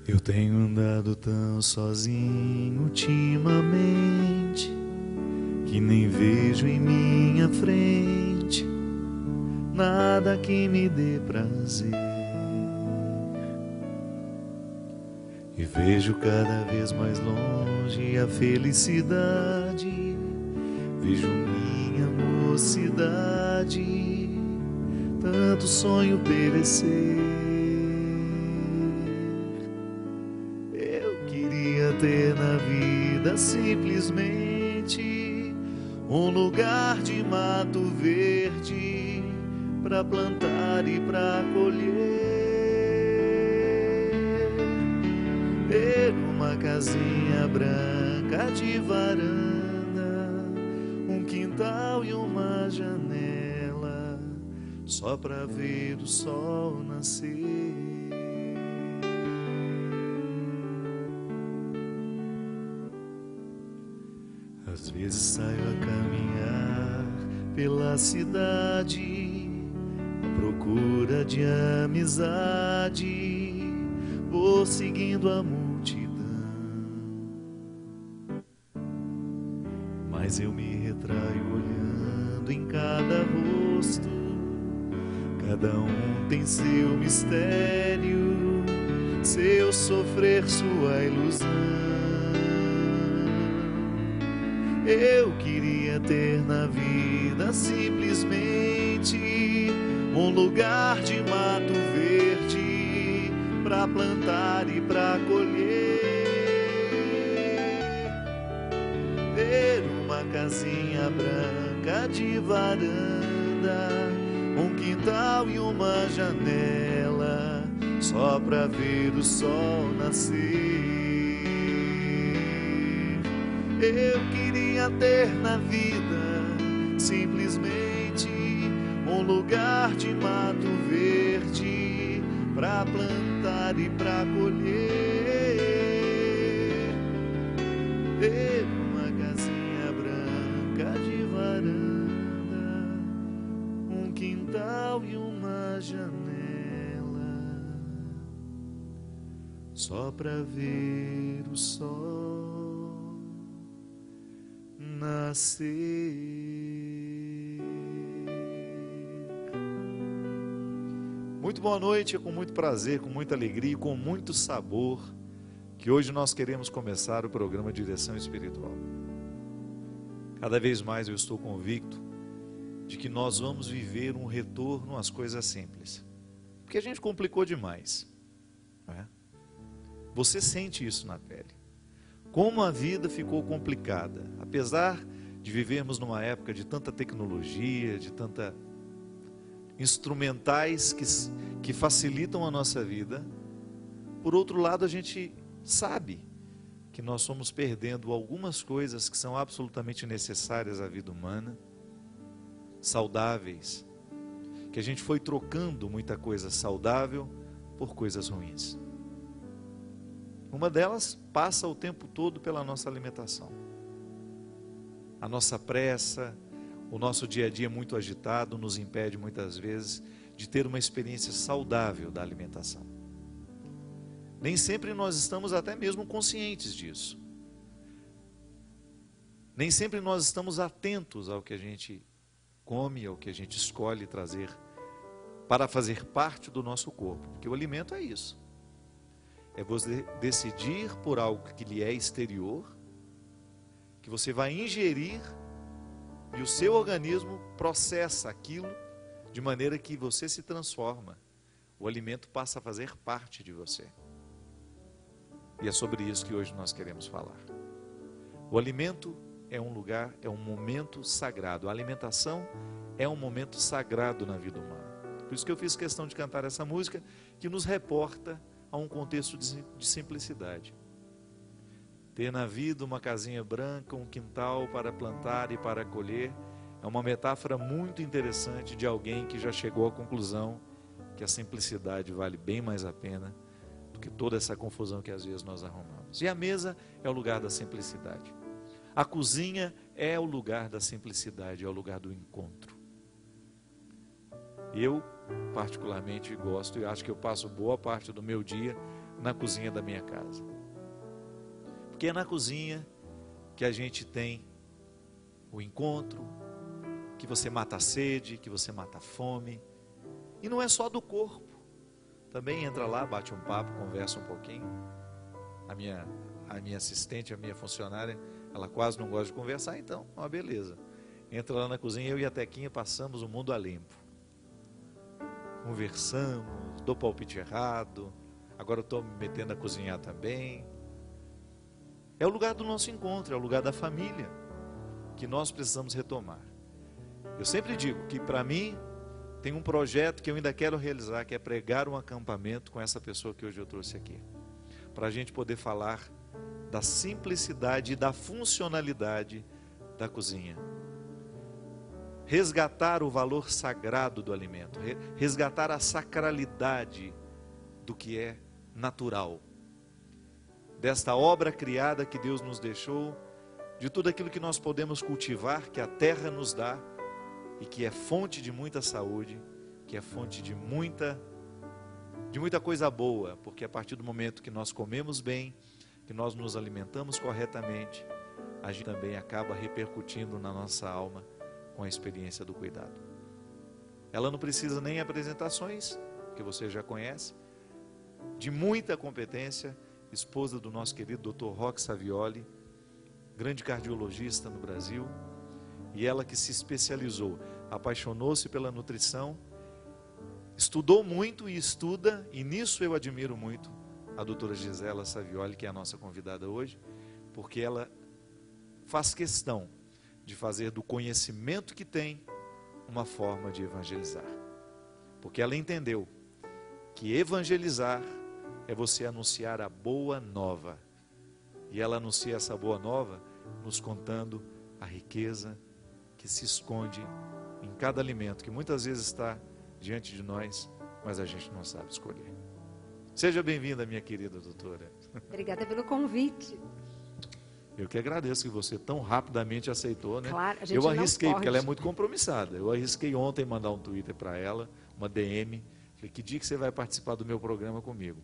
Eu tenho andado tão sozinho ultimamente que nem vejo em minha frente nada que me dê prazer. E vejo cada vez mais longe a felicidade, vejo minha mocidade, tanto sonho perecer. Eu queria ter na vida simplesmente um lugar de mato verde pra plantar e pra colher. Ter uma casinha branca de varanda, um quintal e uma janela, só pra ver o sol nascer. Às vezes saio a caminhar pela cidade à procura de amizade, vou seguindo a multidão, mas eu me retraio olhando em cada rosto, cada um tem seu mistério, seu sofrer, sua ilusão. Eu queria ter na vida simplesmente um lugar de mato verde pra plantar e pra colher. Ter uma casinha branca de varanda, um quintal e uma janela, só pra ver o sol nascer. Eu queria ter na vida simplesmente um lugar de mato verde pra plantar e pra colher. Ter uma casinha branca de varanda, um quintal e uma janela, só pra ver o sol nascer. Muito boa noite, é com muito prazer, com muita alegria e com muito sabor que hoje nós queremos começar o programa Direção Espiritual. Cada vez mais eu estou convicto de que nós vamos viver um retorno às coisas simples, porque a gente complicou demais, não é? Você sente isso na pele. Como a vida ficou complicada, apesar de vivermos numa época de tanta tecnologia, de tanta instrumentais que facilitam a nossa vida. Por outro lado, a gente sabe que nós somos perdendo algumas coisas que são absolutamente necessárias à vida humana, saudáveis, que a gente foi trocando muita coisa saudável por coisas ruins. Uma delas passa o tempo todo pela nossa alimentação. A nossa pressa, o nosso dia a dia muito agitado nos impede muitas vezes de ter uma experiência saudável da alimentação. Nem sempre nós estamos até mesmo conscientes disso. Nem sempre nós estamos atentos ao que a gente come, ao que a gente escolhe trazer para fazer parte do nosso corpo. Porque o alimento é isso. É você decidir por algo que lhe é exterior, que você vai ingerir e o seu organismo processa aquilo de maneira que você se transforma. O alimento passa a fazer parte de você. E é sobre isso que hoje nós queremos falar. O alimento é um lugar, é um momento sagrado. A alimentação é um momento sagrado na vida humana. Por isso que eu fiz questão de cantar essa música que nos reporta a um contexto de simplicidade. Ter na vida uma casinha branca, um quintal para plantar e para colher, é uma metáfora muito interessante de alguém que já chegou à conclusão que a simplicidade vale bem mais a pena do que toda essa confusão que às vezes nós arrumamos. E a mesa é o lugar da simplicidade. A cozinha é o lugar da simplicidade, é o lugar do encontro. Eu particularmente gosto e acho que eu passo boa parte do meu dia na cozinha da minha casa. Porque é na cozinha que a gente tem o encontro, que você mata a sede, que você mata a fome. E não é só do corpo. Também entra lá, bate um papo, conversa um pouquinho. A minha assistente, a minha funcionária, ela quase não gosta de conversar, então, uma beleza. Entra lá na cozinha, eu e a Tequinha passamos o mundo a limpo. Conversamos, dou palpite errado, agora eu estou me metendo a cozinhar também. É o lugar do nosso encontro, é o lugar da família, que nós precisamos retomar. Eu sempre digo que para mim tem um projeto que eu ainda quero realizar, que é pregar um acampamento com essa pessoa que hoje eu trouxe aqui. Para a gente poder falar da simplicidade e da funcionalidade da cozinha. Resgatar o valor sagrado do alimento, resgatar a sacralidade do que é natural. Desta obra criada que Deus nos deixou, de tudo aquilo que nós podemos cultivar, que a terra nos dá, e que é fonte de muita saúde, que é fonte de muita coisa boa, porque a partir do momento que nós comemos bem, que nós nos alimentamos corretamente, a gente também acaba repercutindo na nossa alma com a experiência do cuidado. Ela não precisa nem apresentações, que você já conhece, de muita competência, esposa do nosso querido Dr. Roque Savioli, grande cardiologista no Brasil, e ela que se especializou, apaixonou-se pela nutrição, estudou muito e estuda, e nisso eu admiro muito a doutora Gisela Savioli, que é a nossa convidada hoje, porque ela faz questão de fazer do conhecimento que tem uma forma de evangelizar. Porque ela entendeu que evangelizar é você anunciar a boa nova. E ela anuncia essa boa nova nos contando a riqueza que se esconde em cada alimento, que muitas vezes está diante de nós, mas a gente não sabe escolher. Seja bem-vinda, minha querida doutora. Obrigada pelo convite. Eu que agradeço que você tão rapidamente aceitou, né? Claro, a gente eu não arrisquei, pode. porque ela é muito compromissada. Eu arrisquei ontem mandar um Twitter para ela, uma DM. Falei, que dia que você vai participar do meu programa comigo?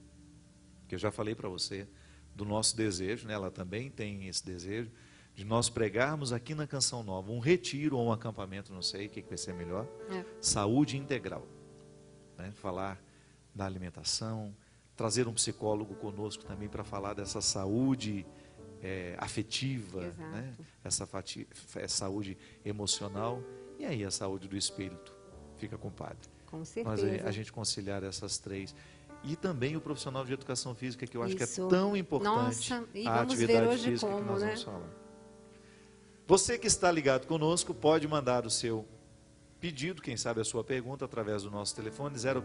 Que eu já falei para você do nosso desejo, né? Ela também tem esse desejo, de nós pregarmos aqui na Canção Nova um retiro ou um acampamento, não sei o que vai ser melhor, saúde integral. Né? Falar da alimentação, trazer um psicólogo conosco também para falar dessa saúde afetiva, né? Essa saúde emocional, e aí a saúde do espírito fica com o padre. Com certeza. Mas a gente conciliar essas três. E também o profissional de educação física, que eu acho Isso. que é tão importante. Nossa, e a vamos atividade ver hoje física como, que nós né? vamos falar. Você que está ligado conosco, pode mandar o seu pedido, quem sabe a sua pergunta, através do nosso telefone, 0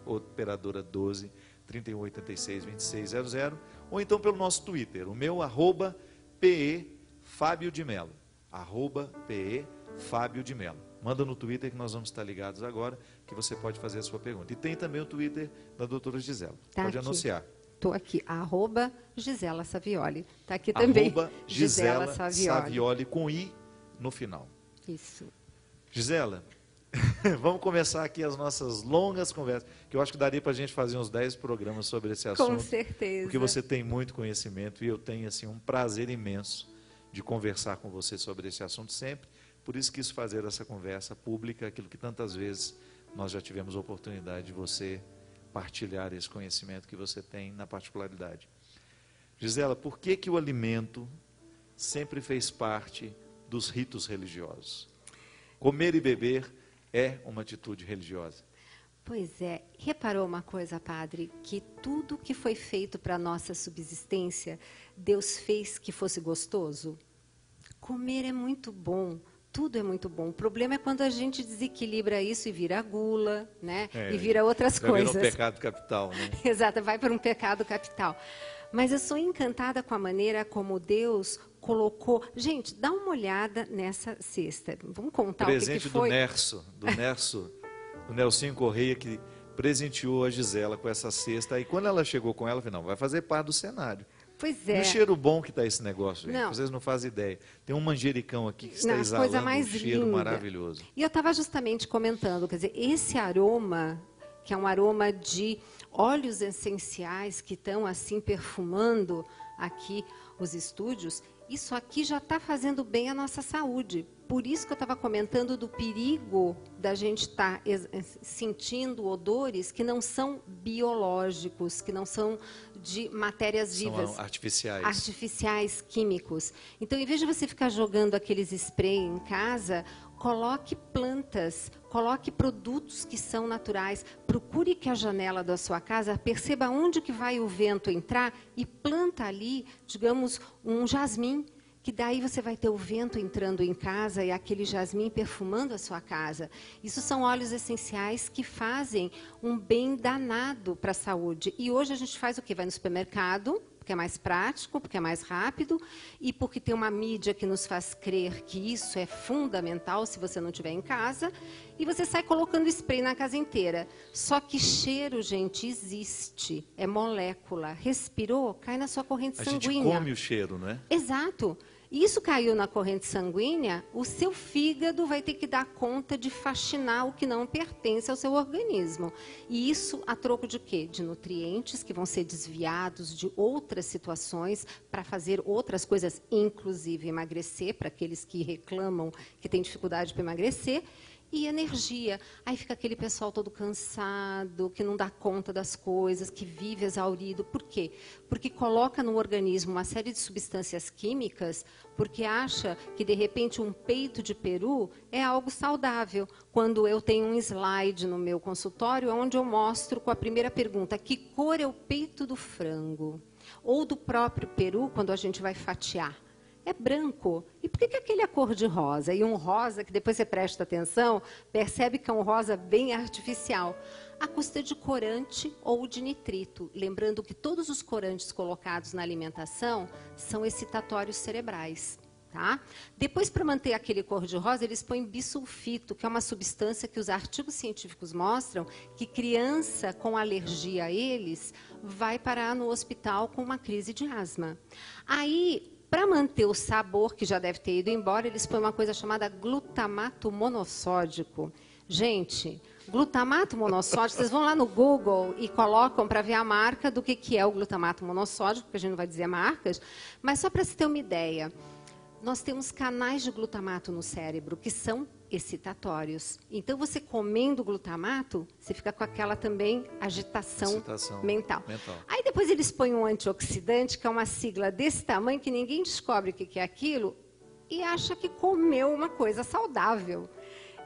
operadora 12 3186 2600, ou então pelo nosso Twitter, o meu @PE Fábio de Mello, @PE Fábio de Mello. Manda no Twitter que nós vamos estar ligados agora, que você pode fazer a sua pergunta. E tem também o Twitter da doutora Gisela. Tá pode aqui. anunciar. Estou aqui, @Gisela Savioli. Está aqui também. Gisela Savioli com I no final. Isso. Gisela, vamos começar aqui as nossas longas conversas, que eu acho que daria para a gente fazer uns 10 programas sobre esse assunto. Com certeza. Porque você tem muito conhecimento e eu tenho assim, um prazer imenso de conversar com você sobre esse assunto sempre. Por isso quis fazer essa conversa pública, aquilo que tantas vezes nós já tivemos a oportunidade de você partilhar esse conhecimento que você tem na particularidade. Gisela, por que o alimento sempre fez parte dos ritos religiosos? Comer e beber é uma atitude religiosa. Pois é, reparou uma coisa, padre, que tudo que foi feito para a nossa subsistência, Deus fez que fosse gostoso? Comer é muito bom, tudo é muito bom. O problema é quando a gente desequilibra isso e vira gula, né? E vira outras coisas. Vira um pecado capital, né? Exato, vai para um pecado capital. Mas eu sou encantada com a maneira como Deus colocou... Gente, dá uma olhada nessa cesta. Vamos contar presente o que foi? Do Nelsinho Correia, que presenteou a Gisela com essa cesta. E quando ela chegou com ela, eu falei, não, vai fazer parte do cenário. Pois E é. o cheiro bom que está esse negócio, gente. Não. Vocês não fazem ideia. Tem um manjericão aqui que está Não, exalando coisa mais um cheiro linda. maravilhoso. E eu estava justamente comentando, quer dizer, esse aroma que é um aroma de óleos essenciais que estão assim perfumando aqui os estúdios, isso aqui já está fazendo bem à nossa saúde. Por isso que eu estava comentando do perigo da gente estar sentindo odores que não são biológicos, que não são de matérias vivas. São artificiais. Artificiais, químicos. Então, em vez de você ficar jogando aqueles spray em casa, coloque plantas, coloque produtos que são naturais. Procure que a janela da sua casa, perceba onde que vai o vento entrar e planta ali, digamos, um jasmim, que daí você vai ter o vento entrando em casa e aquele jasmim perfumando a sua casa. Isso são óleos essenciais que fazem um bem danado para a saúde. E hoje a gente faz o quê? Vai no supermercado, porque é mais prático, porque é mais rápido e porque tem uma mídia que nos faz crer que isso é fundamental se você não estiver em casa, e você sai colocando spray na casa inteira. Só que cheiro, gente, existe, é molécula. Respirou, cai na sua corrente sanguínea. A gente come o cheiro, não é? Exato. Isso caiu na corrente sanguínea, o seu fígado vai ter que dar conta de faxinar o que não pertence ao seu organismo. E isso a troco de quê? De nutrientes que vão ser desviados de outras situações para fazer outras coisas, inclusive emagrecer, para aqueles que reclamam que têm dificuldade para emagrecer. E energia. Aí fica aquele pessoal todo cansado, que não dá conta das coisas, que vive exaurido. Por quê? Porque coloca no organismo uma série de substâncias químicas, porque acha que, de repente, um peito de peru é algo saudável. Quando eu tenho um slide no meu consultório, onde eu mostro com a primeira pergunta, que cor é o peito do frango? Ou do próprio peru, quando a gente vai fatiar. É branco. E por que aquele é cor de rosa? E um rosa que depois você presta atenção, percebe que é um rosa bem artificial. A custa de corante ou de nitrito. Lembrando que todos os corantes colocados na alimentação são excitatórios cerebrais. Tá? Depois, para manter aquele cor de rosa, eles põem bisulfito, que é uma substância que os artigos científicos mostram que criança com alergia a eles vai parar no hospital com uma crise de asma. Aí, para manter o sabor, que já deve ter ido embora, eles põem uma coisa chamada glutamato monossódico. Gente, glutamato monossódico, vocês vão lá no Google e colocam para ver a marca do que é o glutamato monossódico, porque a gente não vai dizer marcas, mas só para se ter uma ideia. Nós temos canais de glutamato no cérebro que são excitatórios. Então, você comendo glutamato, você fica com aquela também agitação mental. Aí depois eles põem um antioxidante, que é uma sigla desse tamanho, que ninguém descobre o que é aquilo, e acha que comeu uma coisa saudável.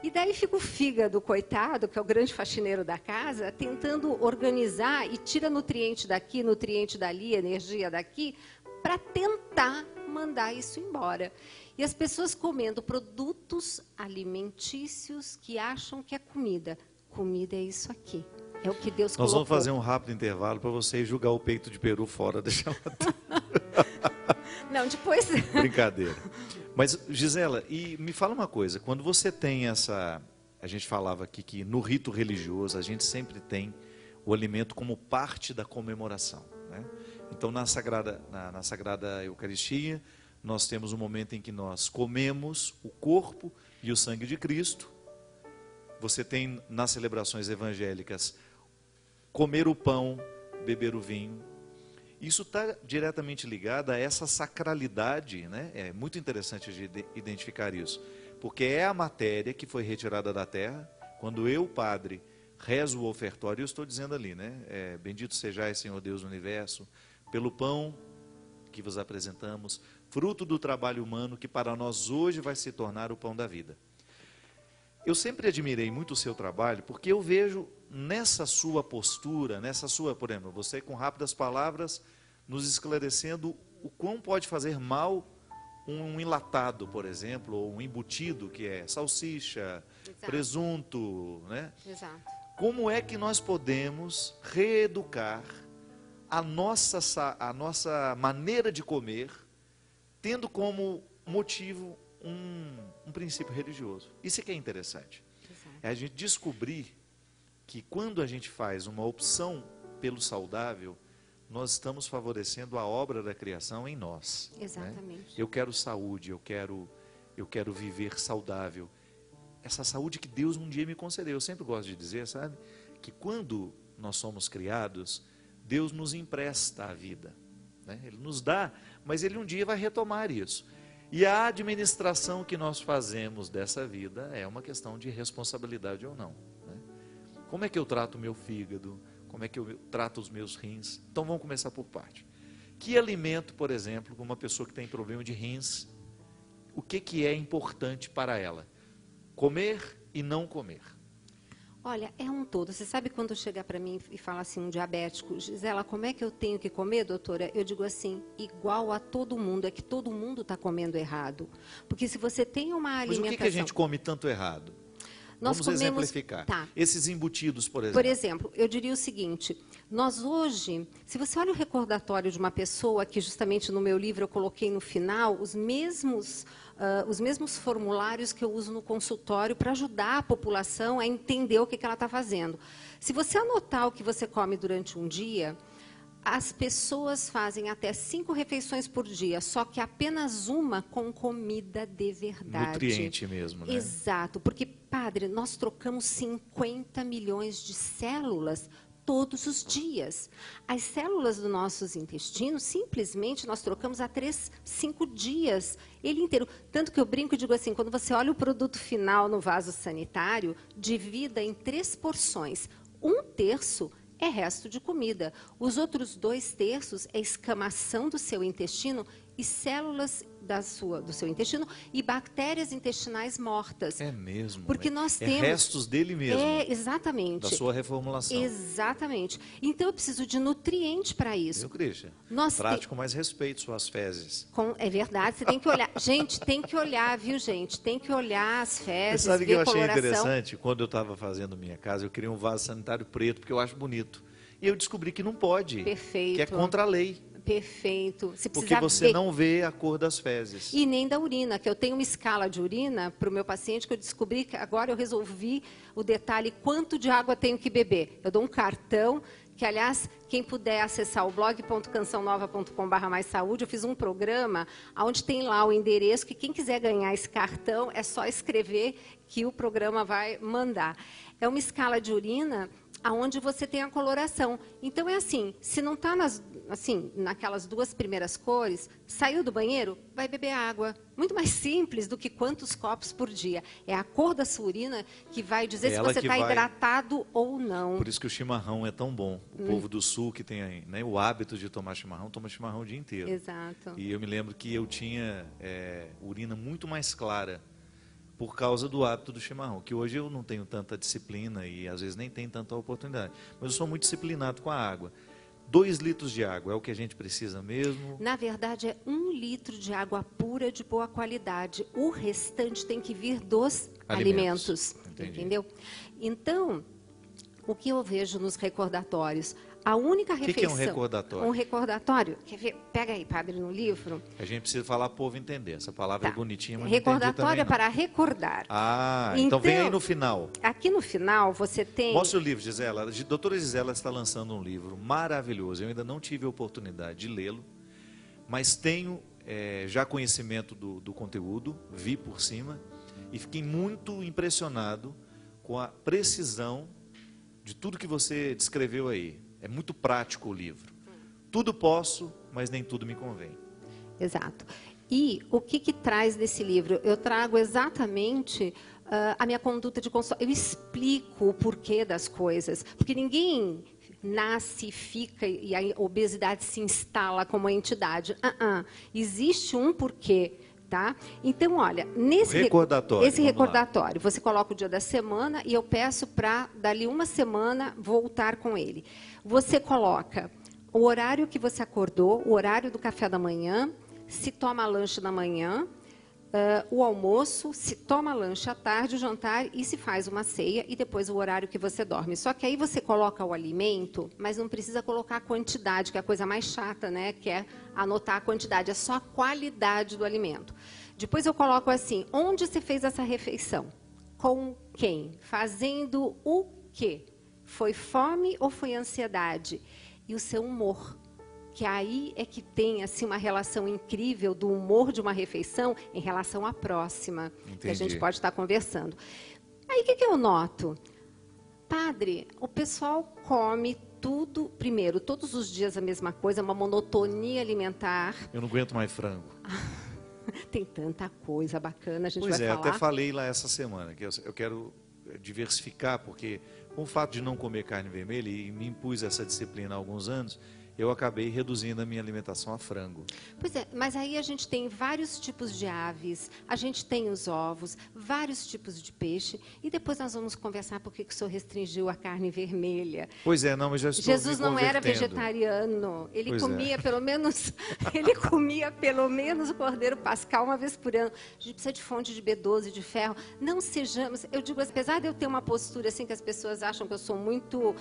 E daí fica o fígado, coitado, que é o grande faxineiro da casa, tentando organizar e tira nutriente daqui, nutriente dali, energia daqui, para tentar mandar isso embora. E as pessoas comendo produtos alimentícios que acham que é comida. Comida é isso aqui. É o que Deus colocou. Nós vamos fazer um rápido intervalo para você jogar o peito de peru fora da geladeira. Não, depois... Brincadeira. Mas, Gisela, e me fala uma coisa. Quando você tem essa... A gente falava aqui que no rito religioso a gente sempre tem o alimento como parte da comemoração, né? Então, na Sagrada Eucaristia, nós temos um momento em que nós comemos o corpo e o sangue de Cristo. Você tem, nas celebrações evangélicas, comer o pão, beber o vinho. Isso está diretamente ligado a essa sacralidade, né? É muito interessante identificar isso, porque é a matéria que foi retirada da terra. Quando eu, padre, rezo o ofertório, eu estou dizendo ali, né? Bendito sejais, Senhor Deus do Universo, pelo pão que vos apresentamos, fruto do trabalho humano que para nós hoje vai se tornar o pão da vida. Eu sempre admirei muito o seu trabalho, porque eu vejo nessa sua postura, por exemplo, você com rápidas palavras, nos esclarecendo o quão pode fazer mal um enlatado, por exemplo, ou um embutido, que é salsicha, exato, presunto, né? Exato. Como é que nós podemos reeducar a nossa maneira de comer, tendo como motivo um princípio religioso? Isso é que é interessante. Exato. É a gente descobrir que quando a gente faz uma opção pelo saudável, nós estamos favorecendo a obra da criação em nós. Exatamente. Né? Eu quero saúde, eu quero viver saudável. Essa saúde que Deus um dia me concedeu. Eu sempre gosto de dizer, sabe, que quando nós somos criados, Deus nos empresta a vida, né? Ele nos dá, mas Ele um dia vai retomar isso. E a administração que nós fazemos dessa vida é uma questão de responsabilidade ou não, né? Como é que eu trato o meu fígado? Como é que eu trato os meus rins? Então vamos começar por parte. Que alimento, por exemplo, para uma pessoa que tem problema de rins, o que é importante para ela? Comer e não comer. Olha, é um todo. Você sabe quando chega para mim e fala assim, um diabético, Gisela, como é que eu tenho que comer, doutora? Eu digo assim, igual a todo mundo, é que todo mundo está comendo errado. Porque se você tem uma alimentação... Mas o que a gente come tanto errado? Vamos exemplificar. Tá. Esses embutidos, por exemplo. Por exemplo, eu diria o seguinte, nós hoje, se você olha o recordatório de uma pessoa, que justamente no meu livro eu coloquei no final, os mesmos formulários que eu uso no consultório para ajudar a população a entender o que ela está fazendo. Se você anotar o que você come durante um dia, as pessoas fazem até 5 refeições por dia, só que apenas uma com comida de verdade. Nutriente mesmo, né? Exato, porque, padre, nós trocamos 50 milhões de células todos os dias. As células dos nossos intestinos, simplesmente, nós trocamos a 3, 5 dias, ele inteiro. Tanto que eu brinco e digo assim, quando você olha o produto final no vaso sanitário, divida em 3 porções. 1/3 é resto de comida. Os outros 2/3 é escamação do seu intestino e células do seu intestino e bactérias intestinais mortas. É mesmo. Porque nós temos... restos dele mesmo. Exatamente. Da sua reformulação. Exatamente. Então, eu preciso de nutriente para isso. Cristian? Trate com mais respeito suas fezes. É verdade, você tem que olhar. Gente, tem que olhar, viu, gente? Tem que olhar as fezes, Você sabe que ver eu achei coloração. interessante? Quando eu estava fazendo minha casa, eu queria um vaso sanitário preto, porque eu acho bonito. E eu descobri que não pode. Perfeito. Que é contra a lei. Perfeito. Porque você não vê a cor das fezes. E nem da urina, que eu tenho uma escala de urina para o meu paciente, que eu descobri que agora eu resolvi o detalhe quanto de água tenho que beber. Eu dou um cartão, que aliás, quem puder acessar o blog.cançãonova.com/mais-saúde, eu fiz um programa onde tem lá o endereço, que quem quiser ganhar esse cartão, é só escrever que o programa vai mandar. É uma escala de urina aonde você tem a coloração. Então, é assim, se não está naquelas 2 primeiras cores, saiu do banheiro, vai beber água. Muito mais simples do que quantos copos por dia. É a cor da sua urina que vai dizer se você está hidratado ou não. Por isso que o chimarrão é tão bom. O povo do sul que tem, né, o hábito de tomar chimarrão, toma chimarrão o dia inteiro. Exato. E eu me lembro que eu tinha urina muito mais clara por causa do hábito do chimarrão, que hoje eu não tenho tanta disciplina e às vezes nem tenho tanta oportunidade. Mas eu sou muito disciplinado com a água. 2 litros de água é o que a gente precisa mesmo? Na verdade, é 1 litro de água pura de boa qualidade. O restante tem que vir dos alimentos. Entendeu? Então, o que eu vejo nos recordatórios? A única refeição... O que é um recordatório? Um recordatório... Quer ver? Pega aí, padre, no livro. A gente precisa falar para o povo entender. Essa palavra é bonitinha, mas recordatório não entendi também, é para recordar. Ah, então vem aí no final. Aqui no final você tem... Mostra o livro, Gisela. A doutora Gisela está lançando um livro maravilhoso. Eu ainda não tive a oportunidade de lê-lo, mas tenho já conhecimento do conteúdo, vi por cima, e fiquei muito impressionado com a precisão de tudo que você descreveu aí. É muito prático o livro. Tudo posso, mas nem tudo me convém. Exato. E o que traz desse livro? Eu trago exatamente a minha conduta de consulta. Eu explico o porquê das coisas. Porque ninguém nasce, fica e a obesidade se instala como uma entidade. Existe um porquê. Tá? Então, olha, esse recordatório, você coloca o dia da semana e eu peço para, dali uma semana, voltar com ele. Você coloca o horário que você acordou, o horário do café da manhã, se toma lanche da manhã, o almoço, se toma lanche à tarde, o jantar e se faz uma ceia e depois o horário que você dorme. Só que aí você coloca o alimento, mas não precisa colocar a quantidade, que é a coisa mais chata, né? Que é anotar a quantidade, é só a qualidade do alimento. Depois eu coloco assim, onde você fez essa refeição? Com quem? Fazendo o quê? Foi fome ou foi ansiedade? E o seu humor. Que aí é que tem assim, uma relação incrível do humor de uma refeição em relação à próxima. Entendi. Que a gente pode estar conversando. Aí o que eu noto? Padre, o pessoal come tudo, primeiro, todos os dias a mesma coisa, uma monotonia alimentar. Eu não aguento mais frango. Tem tanta coisa bacana, a gente Pois vai é, falar. até falei lá essa semana, que eu quero diversificar, porque com o fato de não comer carne vermelha, e me impus essa disciplina há alguns anos, eu acabei reduzindo a minha alimentação a frango. Pois é, mas aí a gente tem vários tipos de aves, a gente tem os ovos, vários tipos de peixe, e depois nós vamos conversar por que o senhor restringiu a carne vermelha. Pois é, não, mas já estou Jesus me não era convertendo. vegetariano, ele Pois comia pelo menos, o cordeiro pascal uma vez por ano. A gente precisa de fonte de B12, de ferro. Não sejamos, eu digo, apesar de eu ter uma postura assim que as pessoas acham que eu sou muito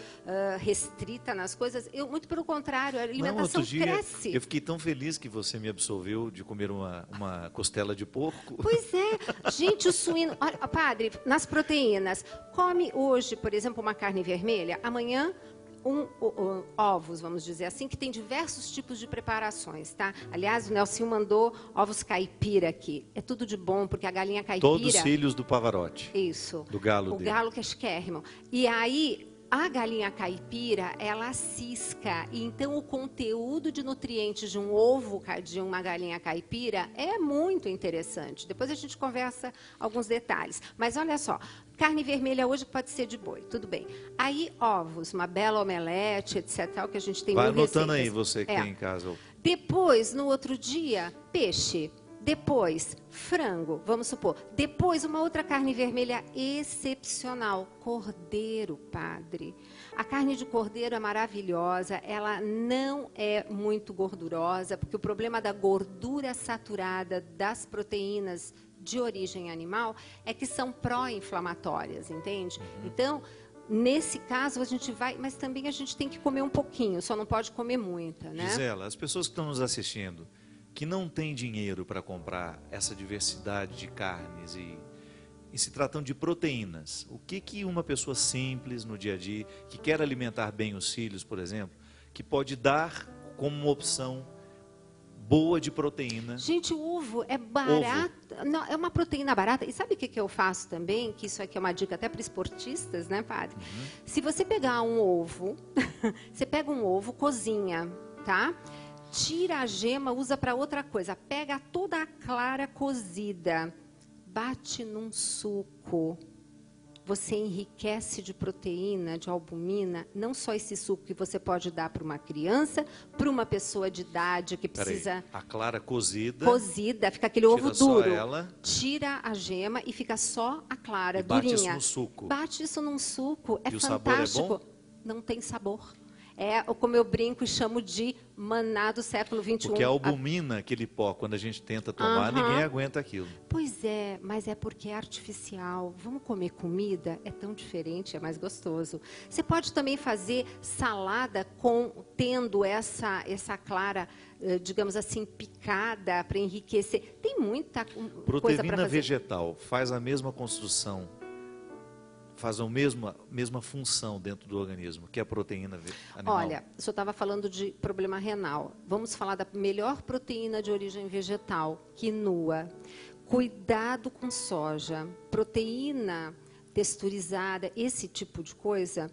restrita nas coisas, eu muito pelo contrário. A alimentação Outro dia, cresce. eu fiquei tão feliz que você me absolveu de comer uma costela de porco. Pois é. Gente, o suíno... Olha, padre, nas proteínas, come hoje, por exemplo, uma carne vermelha, amanhã ovos, vamos dizer assim, que tem diversos tipos de preparações, tá? Aliás, o Nelson mandou ovos caipira aqui. É tudo de bom, porque a galinha caipira... Todos filhos do Pavarotti. Isso. Do galo o dele. O galo que é chiquérrimo. E aí... A galinha caipira, ela cisca, e então o conteúdo de nutrientes de um ovo de uma galinha caipira é muito interessante. Depois a gente conversa alguns detalhes. Mas olha só, carne vermelha hoje pode ser de boi, tudo bem. Aí ovos, uma bela omelete, etc, tal, que a gente tem Vai mil anotando receitas. aí, você que tem em casa. Depois, no outro dia, peixe. Depois, frango, vamos supor. Depois, uma outra carne vermelha excepcional, cordeiro, padre. A carne de cordeiro é maravilhosa, ela não é muito gordurosa, porque o problema da gordura saturada das proteínas de origem animal é que são pró-inflamatórias, entende? Então, nesse caso, a gente vai... Mas também a gente tem que comer um pouquinho, só não pode comer muita, né? Gisela, as pessoas que estão nos assistindo, que não têm dinheiro para comprar essa diversidade de carnes e se tratando de proteínas, o que uma pessoa simples no dia a dia, que quer alimentar bem os filhos, por exemplo, que pode dar como uma opção boa de proteína? Gente, o ovo é barato, não, é uma proteína barata. E sabe o que eu faço também? Que isso aqui é uma dica até para esportistas, né, padre? Se você pegar um ovo, você pega um ovo, cozinha, tá? Tira a gema, usa para outra coisa. Pega toda a clara cozida, bate num suco. Você enriquece de proteína, de albumina, não só esse suco que você pode dar para uma criança, para uma pessoa de idade que precisa... A clara cozida. Cozida, fica aquele ovo duro. Só ela. Tira a gema e fica só a clara, e bate durinha. isso no suco. Bate isso num suco, é e fantástico. O sabor é bom? Não tem sabor. É como eu brinco e chamo de maná do século XXI. Porque a albumina, aquele pó, quando a gente tenta tomar, ninguém aguenta aquilo. Pois é, mas é porque é artificial. Vamos comer comida? É tão diferente, é mais gostoso. Você pode também fazer salada tendo essa clara, digamos assim, picada para enriquecer. Tem muita coisa para fazer. Proteína vegetal faz a mesma construção, faz a mesma função dentro do organismo, que é a proteína animal. Olha, o senhor estava falando de problema renal. Vamos falar da melhor proteína de origem vegetal, quinoa. Cuidado com soja. Proteína texturizada, esse tipo de coisa,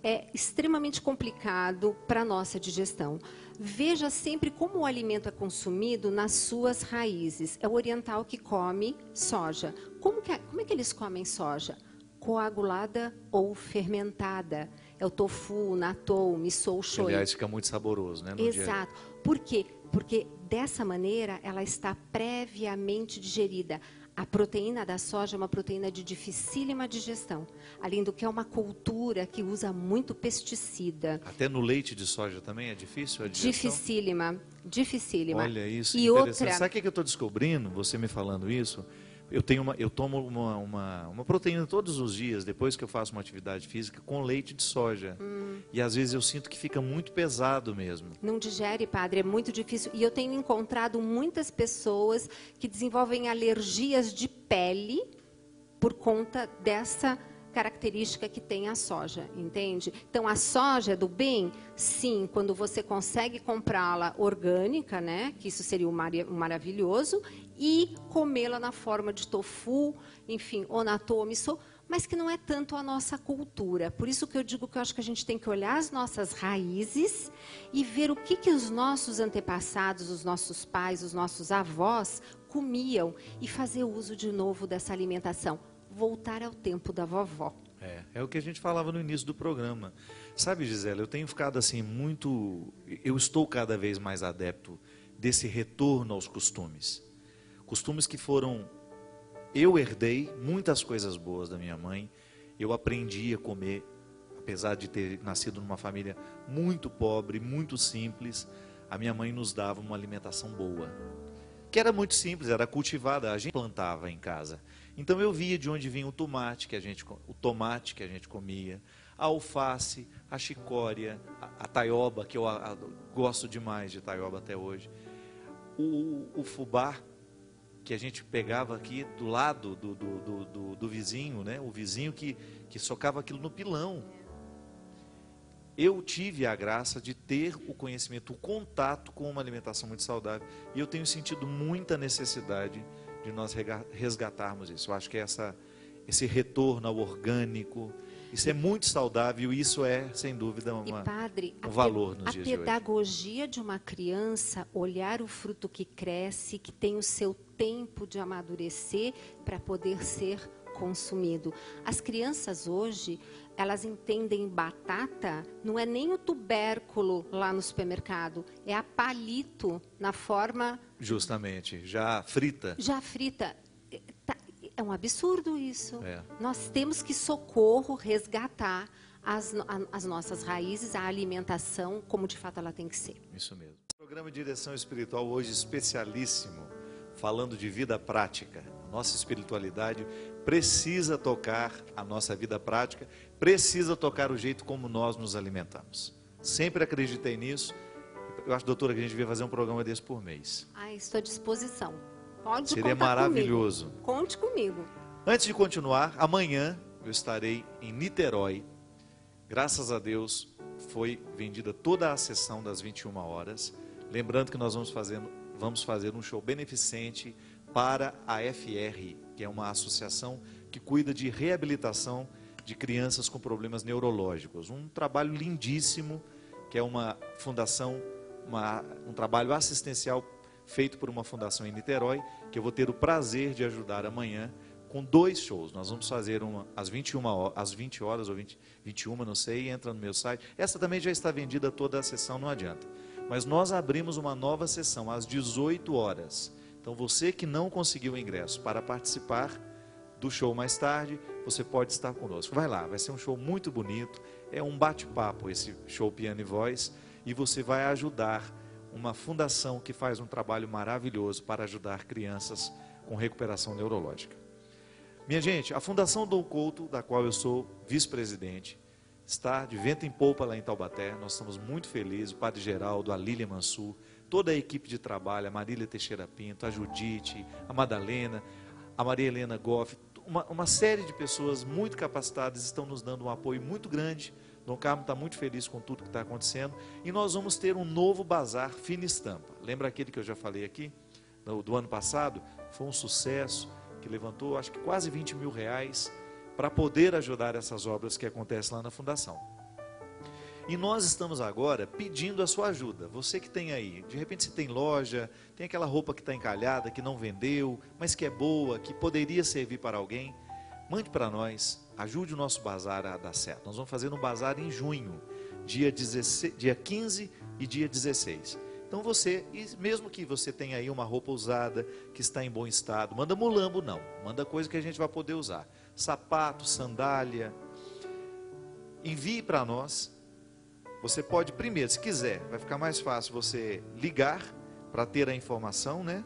é extremamente complicado para a nossa digestão. Veja sempre como o alimento é consumido nas suas raízes. É o oriental que come soja. Como é que eles comem soja? Coagulada ou fermentada. É o tofu, o natto, o miso, o shoyu. Aliás, fica muito saboroso, né? Exato. Por quê? Porque dessa maneira ela está previamente digerida. A proteína da soja é uma proteína de dificílima digestão. Além do que é uma cultura que usa muito pesticida. Até no leite de soja também é difícil a digestão? Dificílima. Olha isso, e interessante. outra... Sabe o que eu estou descobrindo, você me falando isso? Eu tomo uma proteína todos os dias, depois que eu faço uma atividade física, com leite de soja. E às vezes eu sinto que fica muito pesado mesmo. Não digere, padre, é muito difícil. E eu tenho encontrado muitas pessoas que desenvolvem alergias de pele por conta dessa característica que tem a soja, entende? Então, a soja do bem, sim, quando você consegue comprá-la orgânica, né? Que isso seria um maravilhoso, e comê-la na forma de tofu, enfim, ou natto ou miso, mas que não é tanto a nossa cultura. Por isso que eu digo que eu acho que a gente tem que olhar as nossas raízes e ver o que os nossos antepassados, os nossos pais, os nossos avós comiam e fazer uso de novo dessa alimentação. Voltar ao tempo da vovó. É o que a gente falava no início do programa. Sabe, Gisela, eu tenho ficado assim muito... Eu estou cada vez mais adepto desse retorno aos costumes. Costumes que foram... Eu herdei muitas coisas boas da minha mãe. Eu aprendi a comer, apesar de ter nascido numa família muito pobre, muito simples. A minha mãe nos dava uma alimentação boa, que era muito simples, era cultivada, a gente plantava em casa. Então eu via de onde vinha o tomate que a gente comia, a alface, a chicória, a taioba, que eu gosto demais de taioba até hoje, o fubá, que a gente pegava aqui do lado do vizinho, né? O vizinho que socava aquilo no pilão. Eu tive a graça de ter o conhecimento, o contato com uma alimentação muito saudável, e eu tenho sentido muita necessidade de nós resgatarmos isso. Eu acho que esse retorno ao orgânico, isso é muito saudável, e isso é, sem dúvida, um valor nos dias de hoje. A pedagogia de uma criança, olhar o fruto que cresce, que tem o seu tempo de amadurecer para poder ser consumido. As crianças hoje, elas entendem batata, não é nem o tubérculo lá no supermercado, é a palito na forma... Justamente, já frita. Já frita. É um absurdo isso. É. Nós temos que socorro, resgatar as nossas raízes, a alimentação, como de fato ela tem que ser. Isso mesmo. Programa Direção Espiritual hoje especialíssimo, falando de vida prática. Nossa espiritualidade precisa tocar a nossa vida prática, precisa tocar o jeito como nós nos alimentamos. Sempre acreditei nisso. Eu acho, doutora, que a gente devia fazer um programa desse por mês. Estou à disposição. Pode Seria contar maravilhoso. Comigo. Conte comigo. Antes de continuar, amanhã eu estarei em Niterói. Graças a Deus, foi vendida toda a sessão das 21 horas. Lembrando que nós vamos fazer um show beneficente para a FR, que é uma associação que cuida de reabilitação de crianças com problemas neurológicos. Um trabalho lindíssimo, que é uma fundação, um trabalho assistencial feito por uma fundação em Niterói, que eu vou ter o prazer de ajudar amanhã com 2 shows. Nós vamos fazer às 20 horas ou 21, não sei, entra no meu site. Essa também já está vendida toda a sessão, não adianta. Mas nós abrimos uma nova sessão às 18 horas. Então você que não conseguiu o ingresso para participar do show mais tarde, você pode estar conosco. Vai lá, vai ser um show muito bonito, é um bate-papo esse show Piano e Voz, e você vai ajudar uma fundação que faz um trabalho maravilhoso para ajudar crianças com recuperação neurológica. Minha gente, a Fundação Dom Couto, da qual eu sou vice-presidente, está de vento em polpa lá em Taubaté. Nós estamos muito felizes, o Padre Geraldo, a Lília Mansur, toda a equipe de trabalho, a Marília Teixeira Pinto, a Judite, a Madalena, a Maria Helena Goff, uma série de pessoas muito capacitadas estão nos dando um apoio muito grande. Dom Carmo está muito feliz com tudo que está acontecendo. E nós vamos ter um novo bazar Fina Estampa. Lembra aquele que eu já falei aqui? Do ano passado? Foi um sucesso, que levantou acho que quase 20 mil reais para poder ajudar essas obras que acontecem lá na Fundação. E nós estamos agora pedindo a sua ajuda. Você que tem aí, de repente você tem loja, tem aquela roupa que está encalhada, que não vendeu, mas que é boa, que poderia servir para alguém, mande para nós, ajude o nosso bazar a dar certo. Nós vamos fazer um bazar em junho, dia 15 e dia 16. Então você, mesmo que você tenha aí uma roupa usada, que está em bom estado, manda mulambo não, manda coisa que a gente vai poder usar. Sapato, sandália, envie para nós. Você pode, primeiro, se quiser, vai ficar mais fácil você ligar para ter a informação, né?